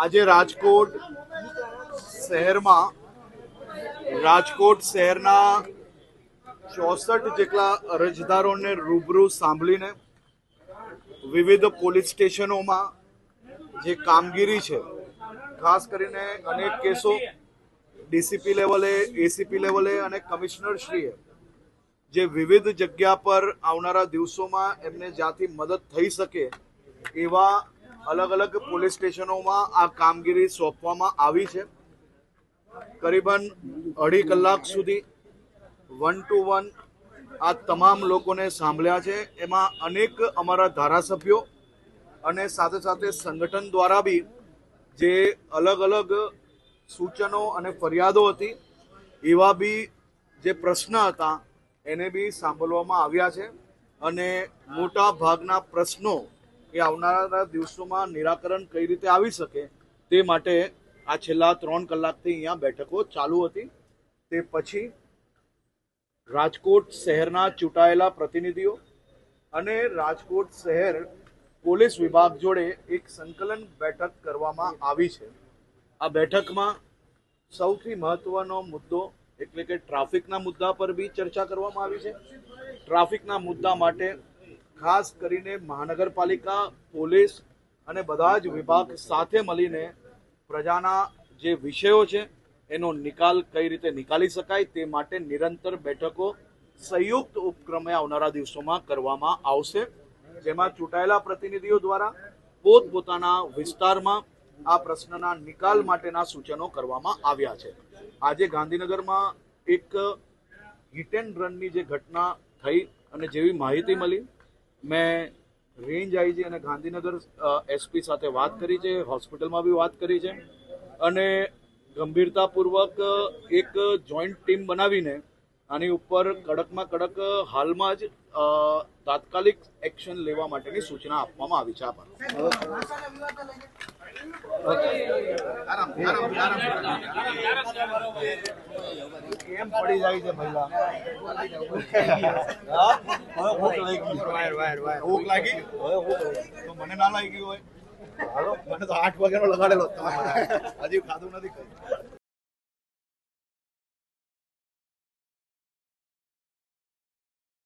આજે રાજકોટ શહેરના 64 જેટલા અરજદારોને રૂબરૂ સાંભળીને વિવિધ પોલીસ સ્ટેશનોમાં જે કામગીરી છે, ખાસ કરીને અનેક કેસો ડીસીપી લેવલે, એસીપી લેવલે અને કમિશનરશ્રીએ જે વિવિધ જગ્યા પર આવનારા દિવસોમાં એમને જ્યાંથી મદદ થઈ શકે એવા અલગ અલગ પોલીસ સ્ટેશનોમાં આ કામગીરી સોંપવામાં આવી છે. કરીબન 2.5 કલાક સુધી 1 to 1 આ તમામ લોકોને સાંભળ્યા છે. એમાં અનેક અમારા ધારાસભ્યો અને સાથે સાથે સંગઠન દ્વારા બી જે અલગ અલગ સૂચનો અને ફરિયાદો હતી એવા બી જે પ્રશ્ન હતા એને બી સાંભળવામાં આવ્યા છે અને મોટા ભાગના પ્રશ્નો એ આવનારા દિવસોમાં નિરાકરણ કઈ રીતે આવી શકે તે માટે આ છેલ્લા 3 કલાકથી અહીંયા બેઠકો ચાલુ હતી. તે પછી રાજકોટ શહેરના ચૂંટાયેલા પ્રતિનિધિઓ અને રાજકોટ શહેર પોલીસ વિભાગ જોડે એક સંકલન બેઠક કરવામાં આવી છે. આ બેઠકમાં સૌથી મહત્વનો મુદ્દો એટલે કે ટ્રાફિકના મુદ્દા પર બી ચર્ચા કરવામાં આવી છે. ટ્રાફિકના મુદ્દા માટે ખાસ કરીને મહાનગરપાલિકા, પોલીસ અને બધા જ વિભાગ સાથે મળીને પ્રજાના જે વિષયો છે એનો નિકાલ કઈ રીતે નિકાલી શકાય તે માટે નિરંતર બેઠકો સંયુક્ત ઉપક્રમે આવનારા દિવસોમાં કરવામાં આવશે, જેમાં ચૂંટાયેલા પ્રતિનિધિઓ દ્વારા પોતપોતાના વિસ્તારમાં આ પ્રશ્નના નિકાલ માટેના સૂચનો કરવામાં આવ્યા છે. આજે ગાંધીનગરમાં એક હિટ એન્ડ રનની જે ઘટના થઈ અને જેવી માહિતી મળી, મેં રેન્જ આઈજી અને ગાંધીનગર એસપી સાથે વાત કરી છે, હોસ્પિટલમાં બી વાત કરી છે અને ગંભીરતાપૂર્વક એક જોઈન્ટ ટીમ બનાવીને આની ઉપર કડકમાં કડક હાલમાં જ તાત્કાલિક એક્શન લેવા માટેની સૂચના આપવામાં આવી છે. કેમ પડી જાય છે મહિલા? ભૂખ લાગી તો મને ના લાગી હોય. મને તો 8 વાગ્યાનો લગાડેલો, હજી ખાધું નથી.